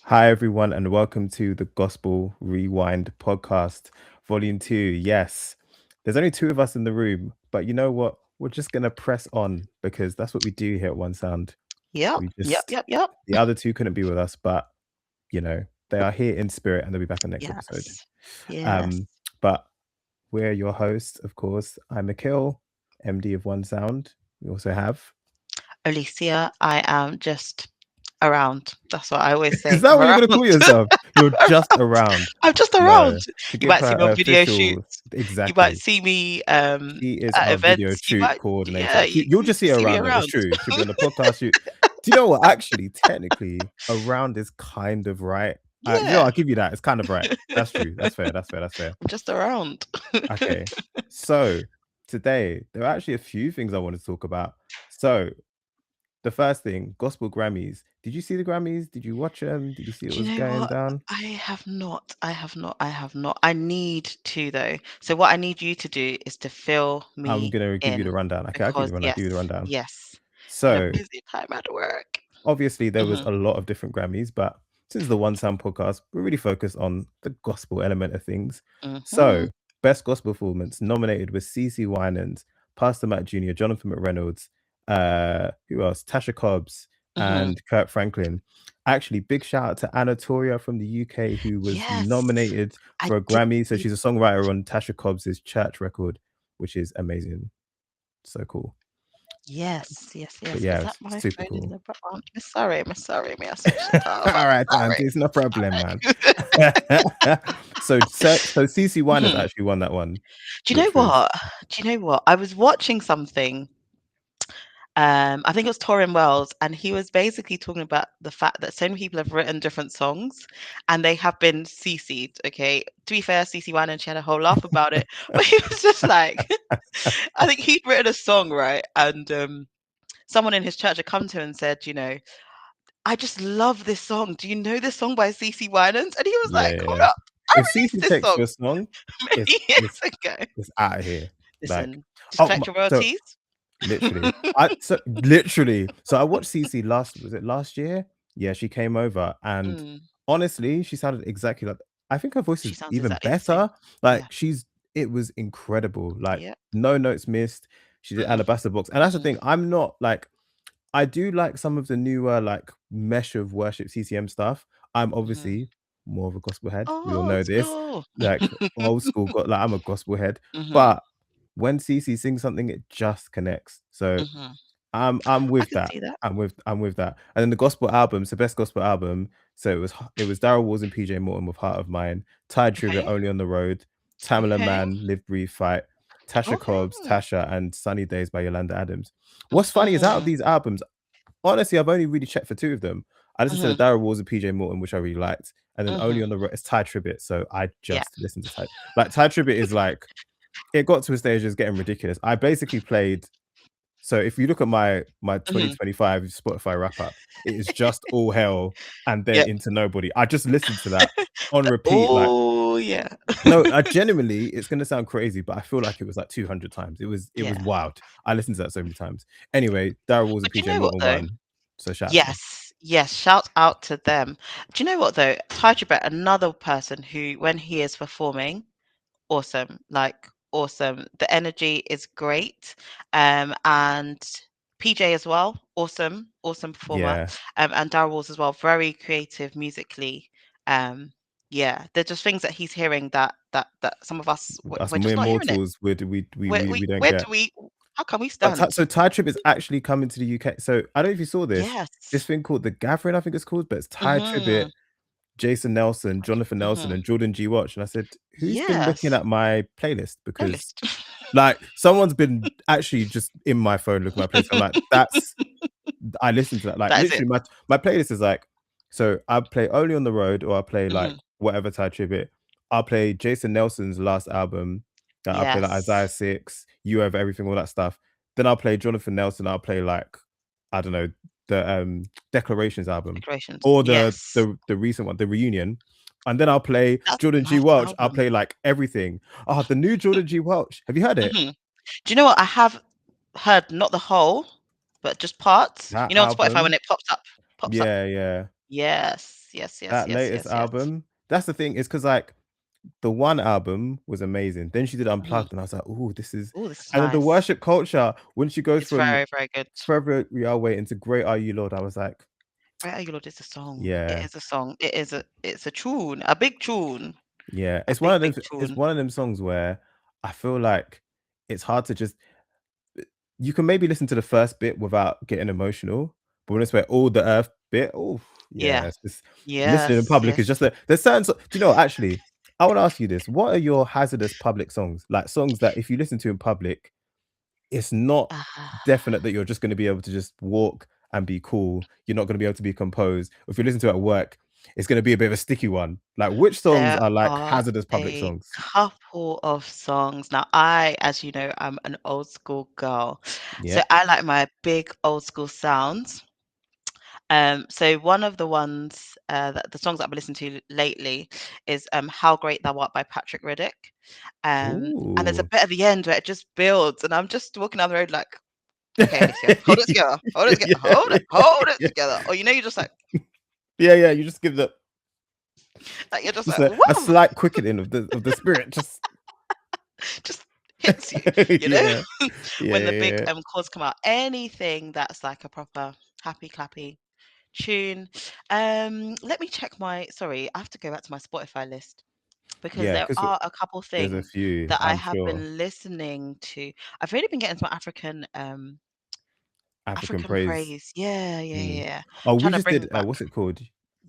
Hi, everyone, and welcome to the Gospel Rewind podcast, Volume 2. Yes, there's only two of us in the room, but you know what? We're just going to press on because that's what we do here at One Sound. Yep, We yep, just, yep, yep. the other two couldn't be with us, but they are here in spirit and they'll be back on next episode. Yes, yes. Um, but we're your hosts, of course. I'm Akil, MD of One Sound. We also have. Alicia, I am just around. That's what I always Is say. that I'm what you're around. going to call yourself? You're just around. I'm just No, around. to You give might her see me on an video official, shoots. You might exactly. see me She is at our video events. You shoot might, yeah, coordinator. you, You'll you just see can her see me around though. It's around. true. She'll be on the podcast shoot. Do you know what? Actually, technically, around is kind of right. Yeah, I'll give you that. It's kind of right. That's true. That's fair. That's fair. That's fair. I'm just around. Okay. So today, there are actually a few things I want to talk about. So the first thing, gospel Grammys. Did you see the Grammys? Did you watch them? Did you see what Do you was know going what? down? I have not. I have not. I have not. I need to though. So what I need you to do is to fill I'm me gonna give you the in rundown. Okay, I'll give you because the rundown. I'll yes, give you the rundown. yes, been a So busy time at work. obviously there was Mhm, a lot of different Grammys, but since the One Sound podcast, we're really focused on the gospel element of things. mhm. So, best gospel performance nominated was CeCe Winans, Pastor Matt Jr., Jonathan McReynolds, who else? Tasha Cobbs Mhm. and Kurt Franklin. Actually, big shout out to Anatolia from the UK who was Yes, nominated I for a did Grammy. So see. she's a songwriter on Tasha Cobbs's Church record, which is amazing. So cool. Yes, yes, But yes. yeah, Is that it's my super phone in cool. the background? Miss sorry, me. I switched it off. I'm All right, sorry. Auntie, it's no problem, man. Sorry. So CC Winers Mhm. actually won that one, Do you know which was what? Do you know what? I was watching something. I think it was Torrin Wells, and he was basically talking about the fact that so many people have written different songs, and they have been CC'd. Okay, to be fair, CC One and she had a whole laugh about it, but he was just like, I think he'd written a song, right? And someone in his church had come to him and said, I just love this song. Do you know this song by CC Winans? And he was yeah, like, yeah, hold yeah. up, I If released CC this takes song your song, it's many years it's ago. it's out of here. Like, Listen, just oh, collect your so royalties. literally, so I watched CC last. Was it last year? Yeah, she came over, and Mm, honestly, she sounded exactly like. I think her voice she is sounds even exactly the same. better. Like Yeah. it was incredible. Like Yeah. no notes missed. She did Mm-mm, Alabaster Box, and that's the mm-mm, thing. I'm not like I do like some of the newer like mesh of worship CCM stuff. I'm mm-hmm. obviously more of a gospel head. We all Old know this. school. Like old school got like I'm a gospel head. Mm-hmm, But when CC sings something, it just connects. So mm-hmm. I'm I with can that. see that. I'm with that. And then the gospel albums, the best gospel album. So it was Daryl Walls and PJ Morton with Heart of Mine, Tide Trivet Okay. Only on the Road, Tamala Okay. Man, Live Breathe Fight, Tasha Cobbs, Okay. Tasha, and Sunny Days by Yolanda Adams. What's funny is out of Mm-hmm, these albums, honestly, I've only really checked for two of them. I listened to the mm-hmm, Daryl Walls and PJ Morton, which I really liked, and then mm-hmm. only on the it's Ty Tribbett. So I Yeah. just listened to Ty. Like Ty Tribbett is like it got to a stage it's getting ridiculous. I basically played. So if you look at my Mm-hmm. 2025 Spotify wrap up, it is just all hell and then Yep. into nobody. I just listened to that on repeat. Like Oh yeah. no, I genuinely, it's gonna sound crazy, but I feel like it was like 200 times. It was Yeah. wild. I listened to that so many times. Anyway, Daryl Walls and But do you PJ know what Morton though? won. So shout out to them. Yes. Yes. Shout out to them. Do you know what though? Ty Tribbett, another person who, when he is performing, awesome, like awesome. The energy is great. And PJ as well, awesome, awesome performer. Yeah. And Daryl Walls as well, very creative musically. Um, yeah, they're just things that he's hearing that some of us Us we're just mere not hearing it. mortals would we Where we we we don't where get. do we? How can we But stand? So Tide Trip is actually coming to the UK. So I don't know if you saw this. This Yes. thing called The Gathering, I think it's called, but it's Tide Mm-hmm. Tribbett, Jason Nelson, Jonathan Nelson, Mm-hmm. and Jordan G. Watch. And I said, who's been looking Yes. at my playlist? Because Playlist. like someone's been actually just in my phone looking at my playlist. I'm like, that's I listen to that. Like That is it. literally my playlist is like, so I play Only on the Road or I play like Mm-hmm. whatever Tide Tribbett. I'll play Jason Nelson's last album. I'll play like Isaiah Yes. 6, You Over Everything, all that stuff. Then I'll play Jonathan Nelson. I'll play like I don't know the Declarations album Decorations. or the Yes. the the recent one, the Reunion. And then I'll play That's a Jordan G. nice Welch. I'll album. play like everything. Oh, the new Jordan G. Welch. Have you heard it? Mhm. Do you know what? I have heard not the whole, but just parts. That On Spotify when album. it pops up. Pops up. Yeah, yeah. Yes, yes, yes, That yes, latest yes, yes. album. That's the thing. It's because like the one album was amazing. Then she did Mhm. Unplugged, and I was like, "Oh, this is." Oh, this is And then the nice. worship culture when she goes It's from very, very good. "Forever We Are Waiting" to "Great Are You, Lord," I was like, Where Are You Lord is a song. It "Yeah, is a song. It's a tune, a big tune, yeah." a It's one big, of big them. It's tune. one of them songs where I feel like it's hard to just. You can maybe listen to the first bit without getting emotional, but when it's where all the earth bit, oh Yeah. yeah, it's just listening in Yes, public is yes. just a there's certain do you know what, actually, I wanna ask you this, what are your hazardous public songs? Like songs that if you listen to in public, it's not Ah, definite that you're just gonna be able to just walk and be cool, you're not gonna be able to be composed. If you listen to it at work, it's gonna be a bit of a sticky one. Like which songs there are like are hazardous public a songs? couple of songs. Now, I, as you know, I'm an old school girl, so Yep. I like my big old school sounds. So one of the ones, that the songs that I've been listening to lately is "How Great Thou Art" by Patrick Riddick. And there's a Ooh. bit at the end where it just builds, and I'm just walking down the road like, "Okay, Alicia, hold it together, hold it together, Yeah, hold it yeah. together." Or you're just Yeah, yeah, you just give the like you're just just like, a "Whoa!" slight quickening of the spirit, just Just hits you, you know? yeah, yeah, When the yeah, big yeah. chords come out. Anything that's like a proper happy clappy tune. Let me check my sorry, I have to go back to my Spotify list because Yeah, there 'cause are a couple there's a things few, that I I'm have sure. been listening to. I've really been getting into my African African praise. praise. Yeah, yeah, yeah, Mm. yeah. Oh, we Trying to just bring me did, back what's it called?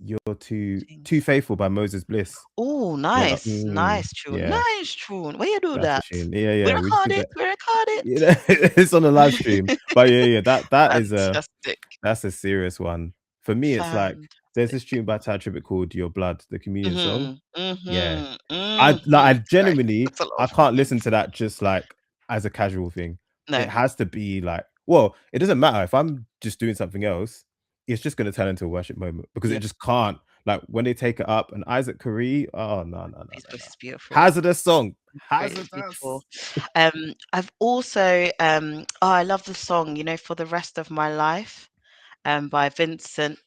You're Too things. Faithful by Moses Bliss. Oh, Yeah, that nice, nice tune, yeah, nice tune. Where you do that's a that? tune. Yeah, We yeah, we just record did it. that. We record You know, it's on the live stream, it. but yeah, yeah, that is a Fantastic. that's a serious one. For me, it's like, there's Fantastic. this tune by Ty Tribbett called Your Blood, the communion song. Mhm, Yeah. mhm, I mhm. Sorry, genuinely that's a lot I of can't listen things. to that just like as a casual thing. It No, has to be like, well, it doesn't matter if I'm just doing something else, it's just gonna turn into a worship moment because it yeah, just can't. Like when they take it up and Isaac Curry, oh no, no, no, his no, no. voice is beautiful. Hazardous song. Voice is beautiful. Hazardous. I've also, oh, I love the song, "For the Rest of My Life," by Vincent.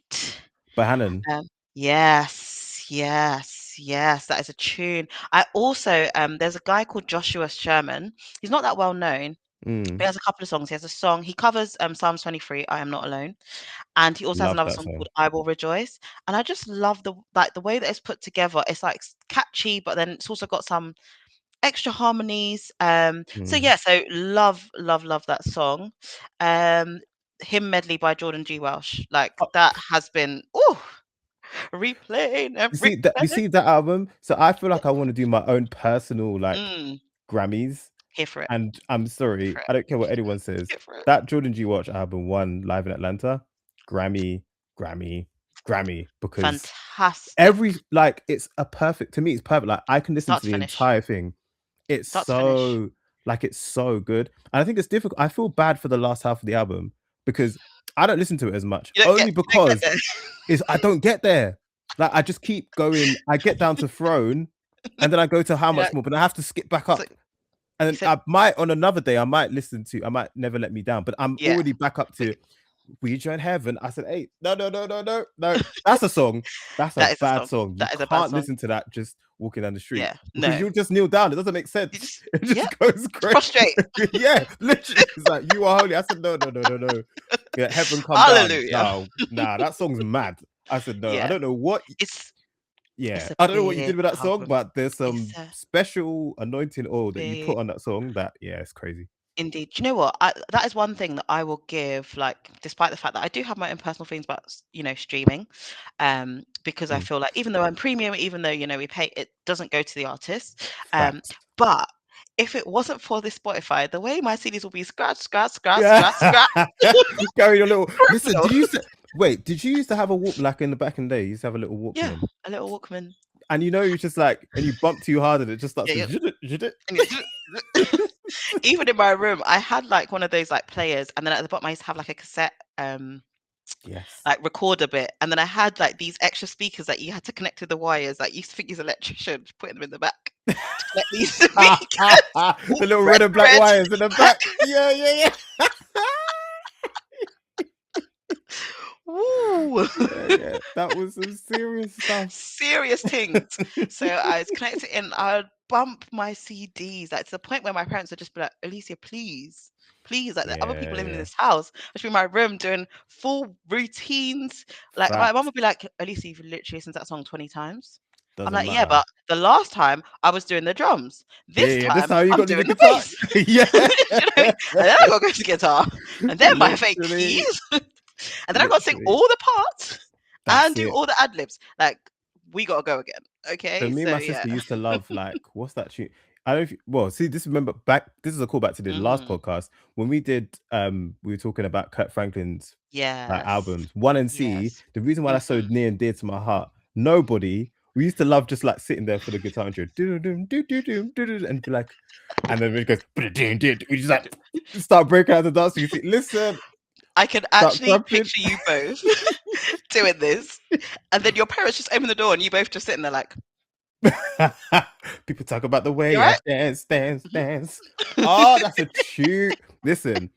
By Hannon. Um, yes, yes, yes, that is a tune. I also, there's a guy called Joshua Sherman. He's not that well known, but he Mm, has a couple of songs. He has a song, he covers Psalms 23, I Am Not Alone. And he also has love another that song song. called I Will Rejoice. And I just love the way that it's put together. It's like catchy, but then it's also got some extra harmonies. So Mm. yeah, so love, love, love that song. Um, Hymn Medley by Jordan G. Welsh. Like Oh, that has been replaying and you replaying. see that album? So I feel like I want to do my own personal like Mm, Grammys. here for it. And I'm Here sorry, for it. I don't care what anyone says. Here for it. That Jordan G. Watch album won Live in Atlanta, Grammy, Grammy, Grammy, because Fantastic. like it's a perfect to me, it's perfect. Like I can listen Start to to the finish. entire thing. It's Start to finish. so like it's so good. And I think it's difficult. I feel bad for the last half of the album because I don't listen to it as much, only You don't get because there. is I don't get there. Like I just keep going, I get down to Throne, and then I go to How You're Much like, More, but I have to skip back so up. And you then said, I might on another day, I might Never Let Me Down, but I'm yeah. already back up But to We Join Heaven. I said, "Hey, no, no, no, no, no, no." That's a song. That's a that is a bad song. song. You That is a bad can't song. listen to that just walking down the street Yeah. because No. you'll just kneel down. It doesn't make You sense. just It yeah. just goes crazy. Prostrate. Yeah, literally. It's like, "You are holy." I said, "No, no, no, no, no. Yeah, heaven come down." Hallelujah. No, nah, that song's mad. I said, "No." I Yeah. don't know what It's yeah, it's a I don't know what you big did with that song, album. but there's It's some a special anointing oil that you big put on that song that yeah, it's crazy. indeed. Do you know what? That is one thing that I will give, like, despite the fact that I do have my own personal feelings about, streaming, because I Mm, feel like even though I'm premium, even though, we pay, it doesn't go to the artist. facts. But if it wasn't for this Spotify, the way my CDs will be scratch, scratch, scratch, Yeah. scratch, scratch, Carry your little listen, criminal. did you used to have a walk like in the back in the day, you used to have a little Yeah, Walkman? a little Walkman. And you know, you just like and you bump too hard and it just starts Yeah, to yeah. zhit it. And even in my room, I had like one of those like players, and then at the bottom I used to have like a cassette, Yes. like recorder bit, and then I had like these extra speakers that you had to connect to the wires. Like you used to think he's an electrician, putting them in the back to connect these speakers. The All little red red and black thread. wires in the back. Yeah, yeah, yeah. Woo! Woo! Yeah, yeah. That was some serious stuff. Serious things. So I was connected and I would bump my CDs, like to the point where my parents would just be like, Alicia, please, please, like the other Yeah, people living in yeah. this house, I should be in my room doing full routines. Like my mum Facts. would be like, Alicia, you've literally listened to that song 20 times. I'm Doesn't like, yeah, matter. but the last time I was doing the drums. Yeah, This yeah. This time how you I'm got to the doing the guitar. bass. Yeah. Do you know what I mean? And then I got to go to guitar. And then my fake Literally. keys. And then I got to sing Literally. all the parts That's and do it. all the ad libs. Like, we got to go again. So Okay. me and So, my yeah. sister used to love like what's that tune? I don't know if well, see this remember back this is a callback to the last Mm, podcast when we did we were talking about Kurt Franklin's yes. albums. One and C, Yes. the reason why that's so Hmm. near and dear to my heart, nobody we used to love just like sitting there for the guitar intro, and be like, and then it goes, we just like start breaking out the dance. You see, listen, I can start actually clapping. picture you both doing this. And then your parents just open the door and you both just sitting there like, People talk about the you way all I right? dance, dance, Mhm. dance. Oh, that's a tune. Listen,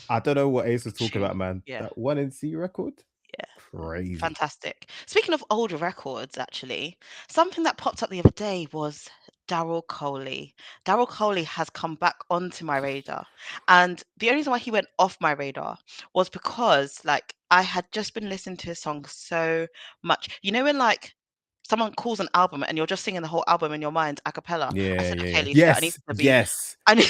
I don't know what Ace was talking Tune. about, man. Yeah. That one and C record, Yeah. crazy. Fantastic. Speaking of older records, actually, something that popped up the other day was Daryl Coley. Daryl Coley has come back onto my radar. And the only reason why he went off my radar was because, like, I had just been listening to his song so much. You know, when, like, someone calls an album and you're just singing the whole album in your mind a cappella. I Yeah, said, yeah, okay, yeah. Alicia, Yes, yes. I need,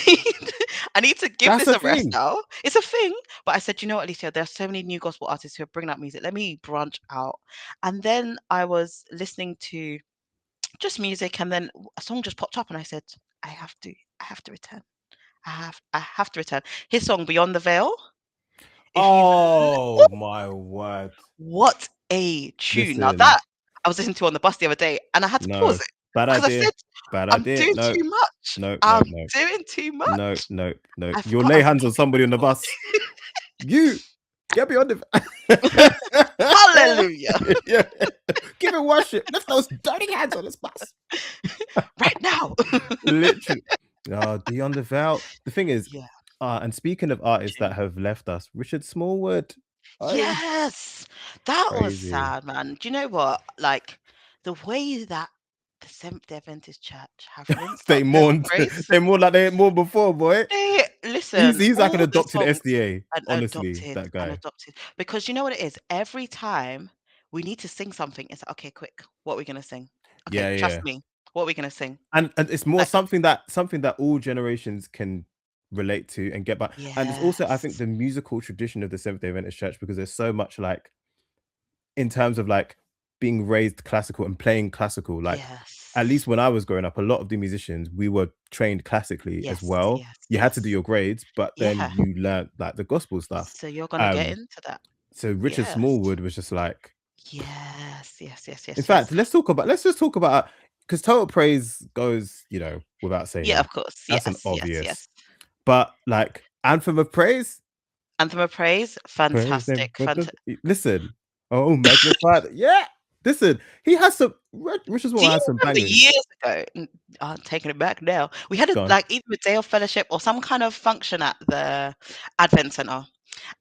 I need to give That's this a a rest thing. now. It's a thing. But I said, you know what, Alicia, there are so many new gospel artists who are bringing out music. Let me branch out. And then I was listening to just music, and then a song just popped up, and I said, I have to return. I have to return. His song Beyond the Veil. If you've Oh my word. What a tune. Now Listen, that I was listening to on the bus the other day, and I had to no. pause it Bad because I idea. said, Bad I'm idea. doing No, too much. no, no, I'm no. doing too No, much. no, no. I You'll forgot lay I'm hands on talking somebody on the to bus. You get me on the Hallelujah. yeah. Give it worship. Lift those dirty hands on this bus. Right now. Literally. Beyond the Veil. The thing is, Yeah. and speaking of artists that Tune. have left us, Richard Smallwood. Oh, Yes. That was crazy. sad, man. Do you know what? Like the way that the Seventh-day Adventist Church have rinsed They up their mourned. praise. They mourned like they ain't mourned before, boy. They He's listen, he's like an all the adopted songs SDA. and Honestly, adopted that and guy. adopted. Because you know what it is? Every time we need to sing something, it's like, okay, quick, what are we gonna sing? Okay, Yeah, trust yeah. me. What are we gonna sing? And it's more Like, something that all generations can relate to and get back. And it's also, I think, yes, the musical tradition of the Seventh Day Adventist Church because there's so much like in terms of like being raised classical and playing classical. Like at least yes, when I was growing up, a lot of the musicians we were trained classically as yes, well. yes, You had to do yes. your grades, but then Yeah. you learned like the gospel stuff. So you're gonna get Um, into that. so Richard Yes. Smallwood was just like, Yes, yes, yes, in yes, yes. fact, let's just talk about because total praise goes, without Yeah, saying. of course. That's an Yes, yes, obvious. yes. But like Anthem of Praise, Anthem of Praise, praise them fantastic. with the listen. Oh, magnify. Yeah. Listen, he has some Richard Do Smallwood you has some remember bangers. years ago? I'm taking it back now. We had a Gone. like either a day of fellowship or some kind of function at the Advent Center,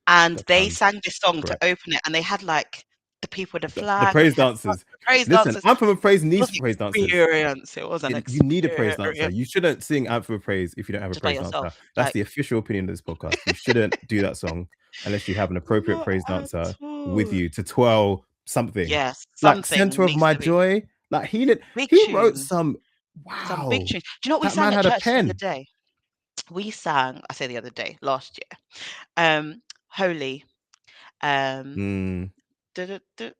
and That they sounds sang this song to correct. open it, and they had like the people with the The flag, and they praise had dancers. the praise Listen, dancers. Anthem of Praise It was needs an praise dancers. experience. It was an You need a praise dancer. experience You shouldn't sing Anthem of Praise if you don't have a just by praise dancer. yourself. That's Like, the official opinion of this podcast. You shouldn't do that song unless you have an appropriate not praise at dancer with all. you to twirl something. Yes, Like something Center of needs My to be Joy. Like big he wrote tunes. some Some big wow. tunes. Do you know what we That sang man at had a church the other pen. day? We sang, I say the other day, last year. Holy. Um, Mm. du-du-du,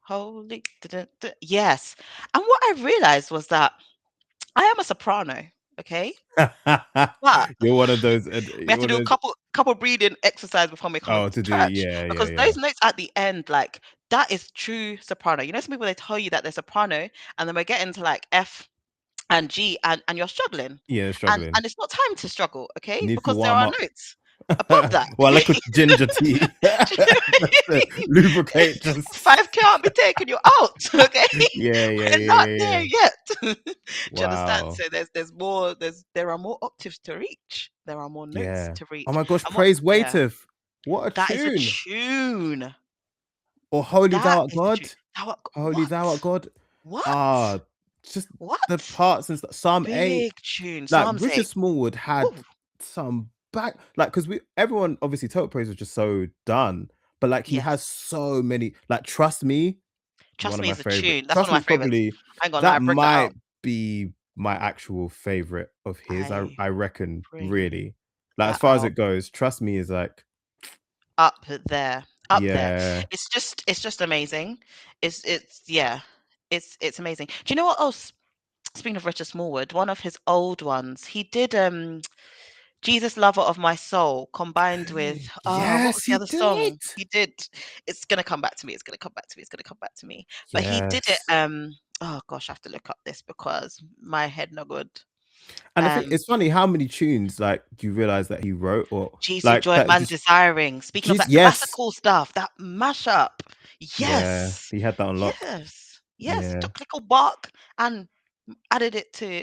holy. Du-du-du. Yes. And what I realized was that I am a soprano, okay? But You're one of those we have you're to one do of a those couple breathing exercise before we come oh into to do church yeah, yeah, because yeah. those notes at the end, like that is true soprano. You know, some people they tell you that they're soprano, and then we're getting to like F and G, and you're struggling, Yeah, and struggling. it's not time to struggle, okay? Need to Because there warm are up. notes above that, Well, okay? like a ginger tea. Do you know what Just I to mean? lubricate just 5 can't be taking you out, okay? yeah, yeah, We're yeah, not yeah, there yeah. yet. Do you understand? Wow. So there are more octaves to reach. There are more notes Yeah. to Oh reach. my gosh, And what praise yeah, waiteth. What a that is a tune. tune. or Holy That Thou Art is the God. truth. Holy What? Thou Art God. What? Ah, just the What? parts and stuff. Psalm 8. Big tune. Like Psalms Richard 8. Smallwood had Woo. some back like because we everyone obviously Total Praise was just so done, but like he has Yes. so many like Trust Me, one Trust of Me my is a favorite. tune. That's one Trust of Me my is favorites. probably I ain't gonna lie, that bring that might out. be my actual favorite of his. I I reckon bring really. Like as that far as out. it goes, Trust Me is like Up there. Up there. yeah. It's just amazing. It's yeah. It's amazing. Do you know what else? Speaking of Richard Smallwood, one of his old ones, he did Jesus Lover of My Soul combined with what was Yes, the he other did. song? He did It's Gonna Come Back to Me, It's Gonna Come Back to Me, It's Gonna Come Back to Me. But he did it Yes. oh gosh, I have to look up this because my head no good. And I think Um it's funny how many tunes like you realize that he wrote or Jesus like Joy that Man just Desiring. Speaking of jeez, that yes. classical stuff, that mashup. Yeah, Yes. he had that on lock. Yes. Yes. He Yeah. took Little Bark and added it to,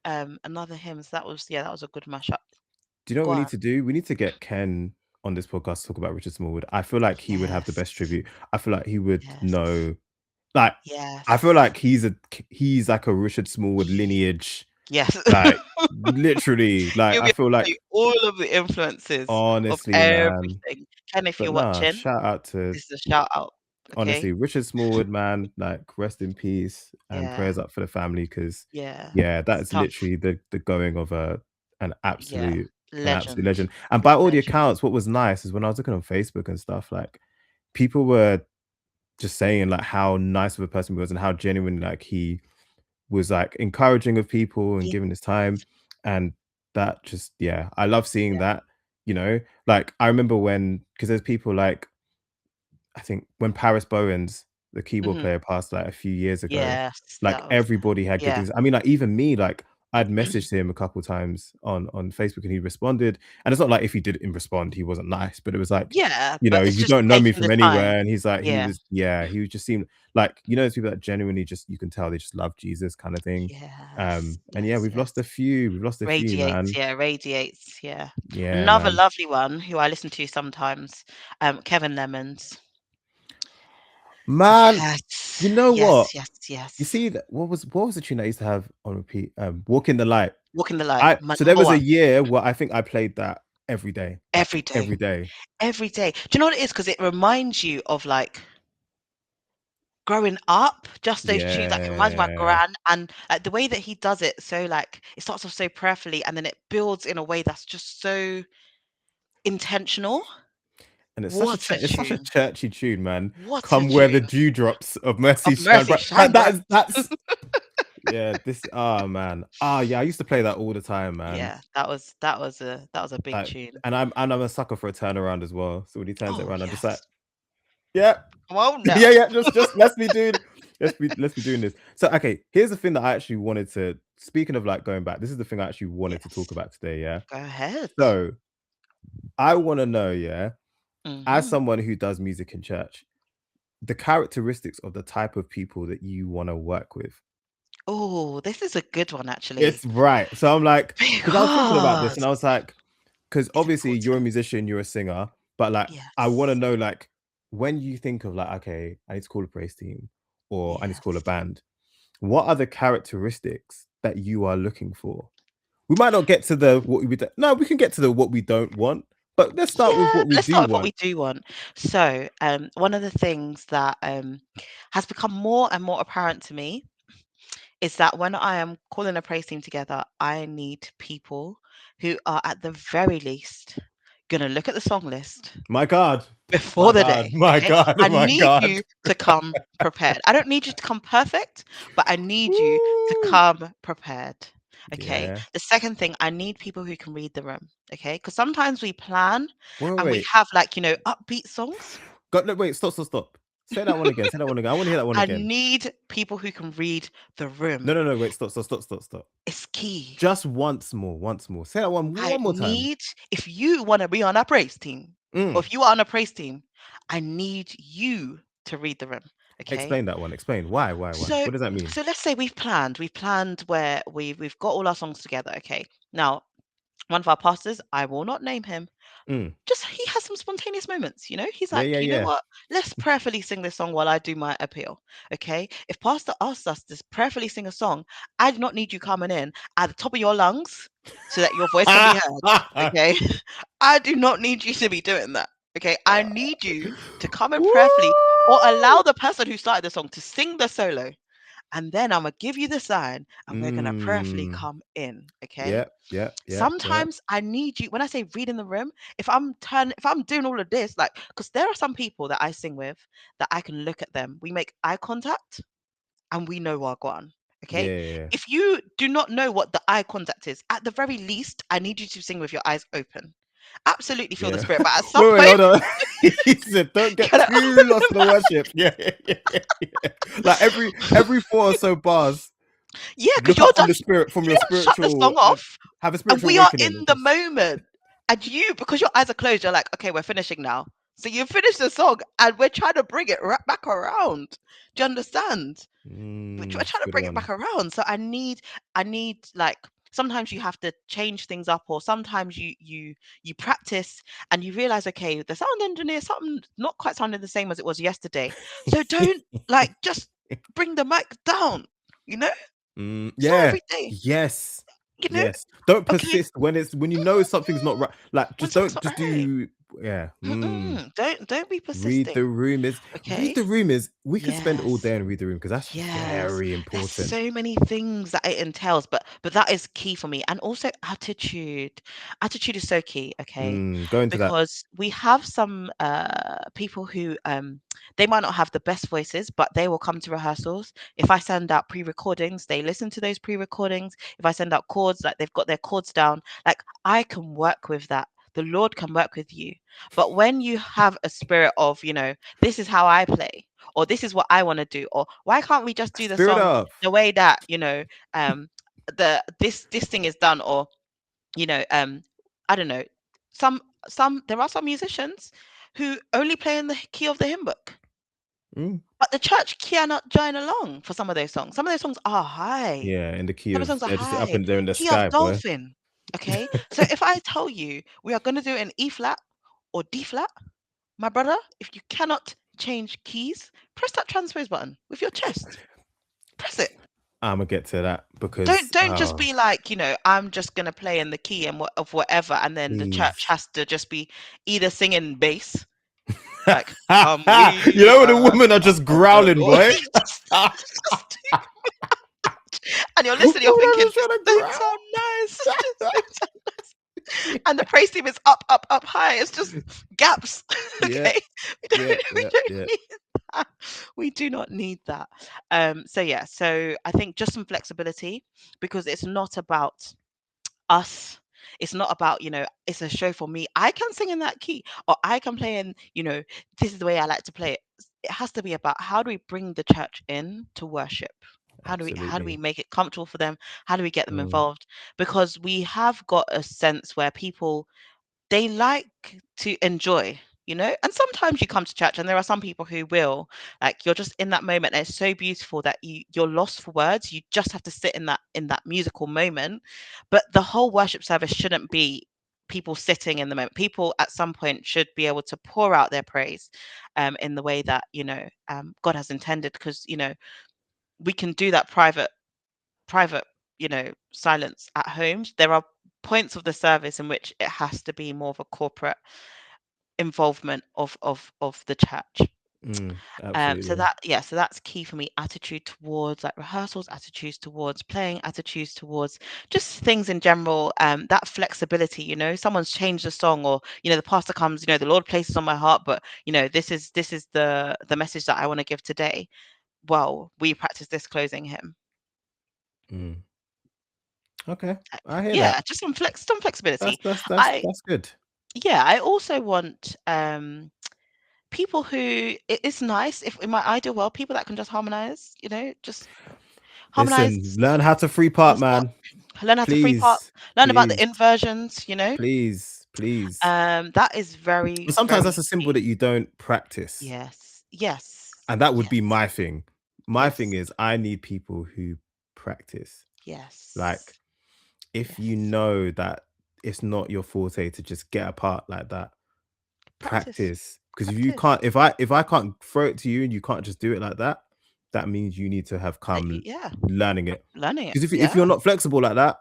another hymn. So that was yeah, that was a good mashup. Do you know what Go we need on. to do? We need to get Ken on this podcast to talk about Richard Smallwood. I feel like he would have the Yes. best tribute. I feel like he would Yes. know like I feel Yes. like he's like a Richard Smallwood lineage. Yes. Like literally, like You'll I be feel able to tell you like all of the influences of honestly, man. everything. Ken, if But you're nah, watching, shout out to this is a shout out. honestly Okay? Richard Smallwood, man. Like rest in peace and Yeah. prayers up for the family because Yeah. yeah, that It's is tough. literally the going of a an Yeah. absolute an absolute Legend. legend. And by all the Legend. accounts, what was nice is when I was looking on Facebook and stuff, like people were just saying like how nice of a person he was and how genuine like he was like encouraging of people and Yeah. giving his time. And that just yeah, I love seeing Yeah. that, you know. Like I remember when because there's people like I think when Paris Bowens, the keyboard Mhm. player, passed like a few years ago, Yes. like That was everybody had good yeah. things. I mean, like even me, like I'd messaged him a couple times on Facebook and he responded. And it's not like if he didn't respond, he wasn't nice, but it was like, Yeah, you know, but it's you just don't know me taking from the time. anywhere. And he's like, Yeah. he was just seemed like, you know, those people that genuinely just you can tell they just love Jesus kind of thing. Yes. And yeah, Yes, yes. we've lost a few, Radiates, man. yeah, radiates, yeah. Yeah, Another man. lovely one who I listen to sometimes, Kevin Lemons. Man, you Yes. know Yes, what? yes, You yes. see that what was the tune I used to have on repeat? Walk in the Light. Walk in the Light, I my so there number was a one. year where I think I played that every day, like Every day. every day. Every day. Do you know what it is? Because it reminds you of, like, growing up, just those tunes, like, it reminds me of my Yeah, gran, and, like, the way that he does it, so, like, it starts off so prayerfully, and then it builds in a way that's just so intentional. and What a it's such a tune. churchy tune, man. What a Come where the tune. dewdrops of Of mercy shine mercy, bright. Like shine bright. that's yeah, this man. Yeah, I used to play that all the time, man. Yeah, that was a big Like, tune. and I'm a sucker for a turnaround as well. So when he turns it Oh, around, I'm just like, yes. yeah, Come on now. yeah, yeah, just let's be doing this. So okay, here's the thing that I actually wanted to speaking of like going back, this is the thing I actually wanted to talk Yes. about today, yeah. Go ahead. So I want to know, yeah, as Mhm. someone who does music in church, the characteristics of the type of people that you want to work with. Oh, this is a good one, actually, It's right. So I'm like, because I was thinking about this and because I was like, because it's obviously you're a important. musician, you're a singer, but like I want to Yes. know like when you think of like, okay, I need to call a praise team or I need to call a Yes. band, what are the characteristics that you are looking for? We might not get to the what we do no, we can get to the what we don't want, but let's start with Yeah, what we let's do start with what we want. do want. So, one of the things that, has become more and more apparent to me is that when I am calling a praise team together, I need people who are at the very least gonna look at the song list My God. before My the God. day, My okay? God. I My need God. you to come prepared. I don't need you to come perfect, but I need you to Woo. come prepared, okay? Yeah. The second thing, I need people who can read the room, okay? Because sometimes we plan and we Wait. have, like, upbeat songs. God, no, wait, stop. Say that one again. Say that one again. I want to hear that one I again. need people who can read the No, room. no, no, wait, stop. It's key. Just once more. Say that I one more time. need if you wanna be on a praise team, or Mm. if you are on a praise team, I need you to read the room, okay? Explain that one. Explain. Why? So What does that mean? so let's say we've planned where we've got all our songs together, okay? Now, one of our pastors, I will not name him, Mm. Just he has some spontaneous moments, you know? He's Yeah, like, yeah, "You know yeah. what? Let's prayerfully sing this song while I do my appeal, okay? If pastor asks us to prayerfully sing a song, I do not need you coming in at the top of your lungs so that your voice can be heard, okay? I do not need you to be doing that, okay? I need you to come in prayerfully or allow Woo! the person who started the song to sing the solo, and then Imma give you the sign, and we're gonna prayerfully Mm. come in, okay? Yep, yep, yep, yep. Sometimes I need you when I say read in the room, if I'm doing all of this, like, because there are some people that I sing with that I can look at them, we make eye contact, and we know wagwan, Yeah, okay? yeah, yeah. If you do not know what the eye contact is, at the very least, I need you to sing with your eyes open. Absolutely feel the Yeah. spirit, but at some Wait, point, hold on. He said, "Don't you get gotta too lost in the worship." Yeah, yeah, yeah, yeah, yeah. Like every 4 or so bars, yeah, because look you're up from done. the spirit, from You your don't shut the spiritual, song off, have a and spiritual we are awakening, in and the just moment. And you, because your eyes are closed, you're like, okay, we're finishing now. So you finish the song, and we're trying to bring it right back around. Do you understand? We're it's a trying to good bring it one. back around. So I need like sometimes you have to change things up, or sometimes you practice and you realize, okay, the sound engineer something not quite sounding the same as it was yesterday. So don't like just bring the mic down. You know, it's not Yeah. every day. Yes. You know, Yes. Don't okay. persist when you know something's not right. Like, When just something's don't not just right. do. Yeah. Don't be Read the persisting. room is read Okay. the room is. We could spend all Yes. day and read the room because that's Yes. very There's important. so many things that it entails, but that is key for me. And also attitude. Attitude is so key, okay? Go into that. Because we have some people who they might not have the best voices, but they will come to rehearsals. If I send out pre-recordings, they listen to those pre-recordings. If I send out chords, like they've got their chords down, like I can work with that. The Lord can work with you. But when you have a spirit of, this is how I play, or this is what I want to do, or why can't we just do the Spirit song of. the way that, um this thing is done, or you know, I don't know. Some there are some musicians who only play in the key of the hymn book. Mm. But the church cannot join along for some of those songs. Some of those songs are high. Yeah, in the key Some of the of songs are they're just up high. and there in the Key of sky, boy. dolphin. Okay. So if I tell you we are going to do an E flat or D flat, my brother, if you cannot change keys, press that transpose button with your chest. Press it. I'm gonna get to that Don't because don't just be like, I'm just gonna play in the key and of whatever, and then the church please. has to just be either singing bass, like You we know when the are women are just of the growling, Lord. boy. Just and you're listening, you're Women are thinking, just trying to don't sound nice. Just don't sound nice. And the praise team is up, up, up high. It's just gaps. Yeah, Okay. We don't, yeah, we yeah, don't yeah. need that. We do not need that. So yeah, so I think just some flexibility, because it's not about us. It's not about, it's a show for me. I can sing in that key, or I can play in, this is the way I like to play it. It has to be about how do we bring the church in to worship? How do we Absolutely. make it comfortable for them? How do we get them Mm. involved? Because we have got a sense where people, they like to enjoy, and sometimes you come to church and there are some people who will, like, you're just in that moment and it's so beautiful that you're lost for words. You just have to sit in that musical moment. But the whole worship service shouldn't be people sitting in the moment. People at some point should be able to pour out their praise in the way that God has intended, because we can do that private, silence at homes. There are points of the service in which it has to be more of a corporate involvement of the church. So Absolutely. so that's key for me. Attitude towards like rehearsals, attitudes towards playing, attitudes towards just things in general. That flexibility, someone's changed the song, or the pastor comes, the Lord places on my heart, but this is the message that I want to give today. Well, we practice this closing hymn. Mm. Okay, I hear Yeah, that. just some That's flexibility. that's that's I that's good. Yeah, I also want people who, it is nice if in my ideal world, people that can just harmonize, just harmonize Listen, learn how to free on the part, spot, man. learn how to free part, Please, learn about the please, inversions. please, please. That is very, But sometimes very that's a symbol key. that you don't practice. Yes, yes, And that would be yes, my thing. My thing yes, is I need people who practice. yes, Like, if you yes. know that it's not your forte to just get a part like that. Practice. Practice, because if you Practice. can't, if I can't throw it to you and you can't just do it like that, that means you need to have come Yeah. learning it. Learning it. Because if Yeah. you're not flexible like that,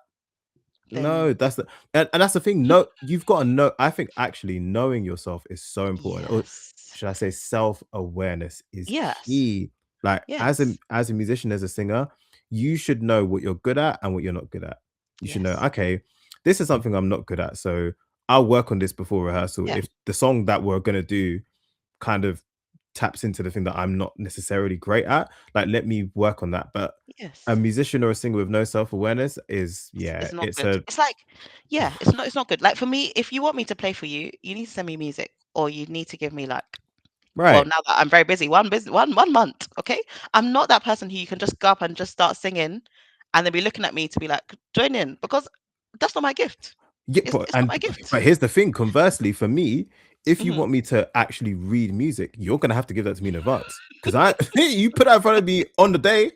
Then no, that's the and that's the thing. No, you've got to know. I think actually knowing yourself is so important. Or yes. should I say self-awareness is Yes. key. Like Yes. as a musician, as a singer, you should know what you're good at and what you're not good at. You should know, Yes. okay, this is something I'm not good at. So I'll work on this before rehearsal. Yeah. If the song that we're gonna do kind of taps into the thing that I'm not necessarily great at, like let me work on that. But a Yes. musician or a singer with no self-awareness is It's not it's good. a It's like, yeah, it's not good. Like for me, if you want me to play for you, you need to send me music or you need to give me like, well, right. now that I'm very busy, one month, okay? I'm not that person who you can just go up and just start singing and then be looking at me to be like, join in, because that's not my gift. Yeah, It's not my gift. but here's the thing. Conversely, for me, if you Mhm. want me to actually read music, you're gonna have to give that to me in advance. Because I you put that in front of me on the day,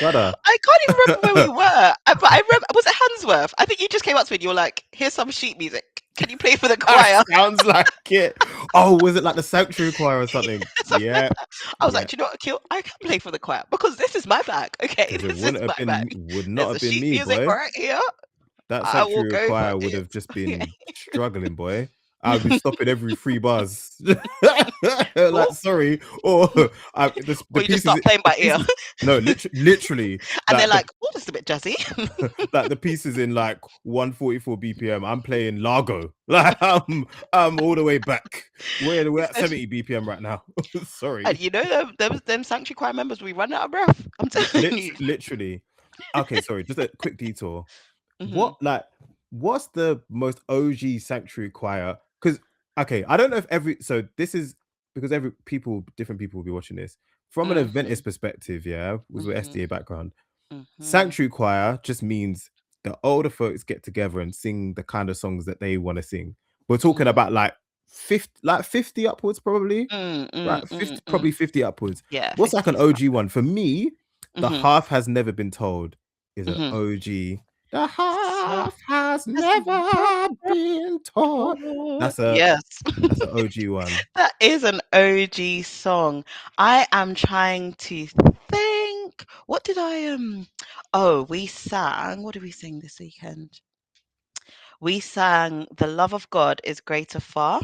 brother. I can't even remember where we were, but I remember, was it Handsworth? I think you just came up to me and you were like, here's some sheet music. Can you play for the That choir? sounds like it. Oh, was it like the Sanctuary Choir or something? Something like Yeah, that. I was like, yeah. do you know what, Akil? I can play for the choir because this is my bag. Okay, Because it this is wouldn't have my bag. been would not There's have a been sheet me, music boy. right here. That I will sanctuary go for choir would this. have just Okay. been struggling, boy. I'd be stopping every 3 bars. Cool. Like, sorry, or Or the you just pieces, start playing the by ear. pieces. No, literally, And they're like like, oh, this is a bit jazzy. like the pieces in like 144 BPM. I'm playing Largo, like I'm all the way back. We're at Especially, 70 BPM right now. and Sorry, you know them sanctuary choir members, we run out of breath. I'm telling you. literally. Okay, sorry, just a quick detour. Hmm. What like what's the most OG sanctuary choir? Because okay, I don't know if every so this is because every people different people will be watching this from an Hmm. Adventist perspective. Yeah, was with Hmm. SDA background. Hmm. Sanctuary choir just means the older folks get together and sing the kind of songs that they want to sing. We're talking Hmm. about like 50 upwards, probably. Mm, mm, Right, mm, 50, mm. probably 50 upwards. Yeah, What's like an 50s. OG one? For me, the Hmm. half has never been told is an Hmm. OG. The So, half has has never been told. That's a yes. that's an OG one. That is an OG song. I am trying to think. What did I Oh, we sang. What did we sing this weekend? We sang "The Love of God is Greater Far."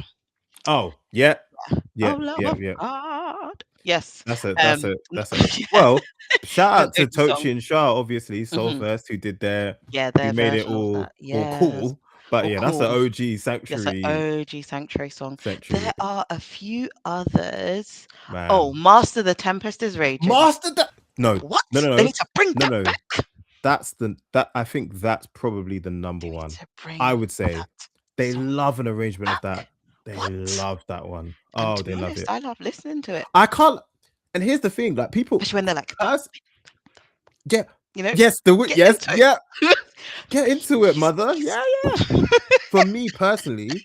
Oh, yeah, Oh, yeah, love yeah, of yeah. God. Yes. That's a Yeah, well, shout it's an out to OG song. Tochi and Shah, obviously, Soul Hmm. First, who did their Yeah, who their made it version of that. all Yes. cool. But Oh, yeah, that's an cool. OG Yes, an sanctuary OG Sanctuary song. sanctuary, There are a few others. Oh, man. Master the Tempest is Raging. Master that no, no, What? no, They no, need to bring no, that no. back. That's the that I think that's probably the number They need one. to I bring would say that they song love an arrangement of back. that. They What? love that one. And Oh, to they be love honest, it. I love listening to it. I can't. And here's the thing, like people, Especially when they're like, pers- yeah, you know, yes, get yes, into yeah, it. get into it, mother. Yeah, yeah. For me personally,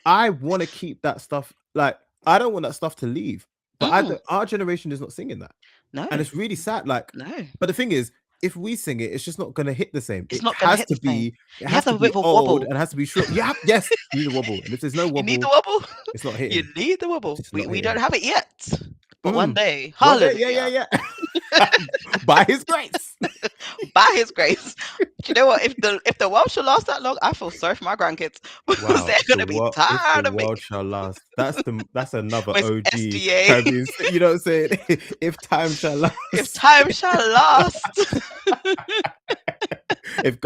I want to keep that stuff. Like, I don't want that stuff to leave. But Mm, our generation is not singing that, no, and it's really sad. Like, no. but the thing is, if we sing it, it's just not gonna hit the same. It's not going to hit the same. It You have has to to have a be bit of a old, wobble. and it has to be short. Yeah, yes, you need a wobble, and if there's no You need the wobble, wobble. it's not You hitting. need the wobble. It's not We don't hitting. have it yet, but one Mm. day, One day, yeah, yeah, hallelujah, yeah. By His grace. by His grace. Do you know what? If the world should last that long, I feel sorry for my grandkids because Wow, they're gonna be if the tired of me world shall last, that's another with OG SDA. Caribbean. You know what I'm saying? If time shall If last, time shall last, if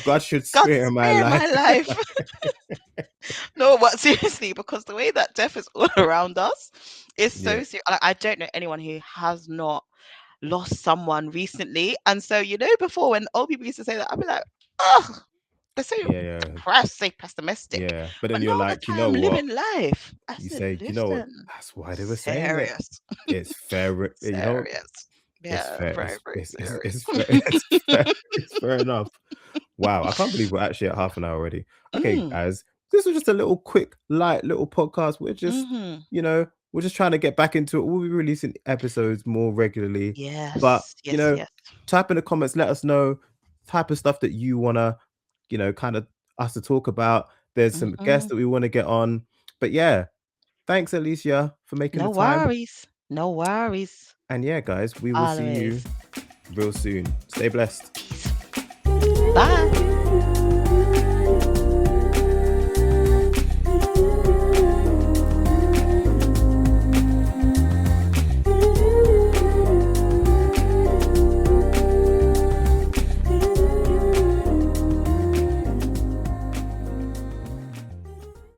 God should God spare my spare life, my life. No, but seriously, because the way that death is all around us is yeah, so serious. I don't know anyone who has not lost someone recently. And so, before when old people used to say that, I'd be like, oh, they're so yeah, depressed, so pessimistic. yeah. But But then no, you're the like, you know time what? living life. I You said, say, you know what? listen, That's why they were saying it. serious, It's fair. You know, serious. it's Yeah, fair. very, very serious. It's fair. It's fair. It's fair enough. Wow, I can't believe we're actually at half an hour already. Okay, Mm, guys, this was just a little quick, light little podcast. We're just, hmm. we're just trying to get back into it. We'll be releasing episodes more regularly. But, Yes, yes, yes. type in the comments, let us know type of stuff that you wanna, kind of us to talk about. There's some guests Mhm. that we want to get on. But yeah, thanks, Alicia, for making the No time. worries. No worries. And yeah, guys, we will see you Always. real soon. Stay blessed. Peace. Bye.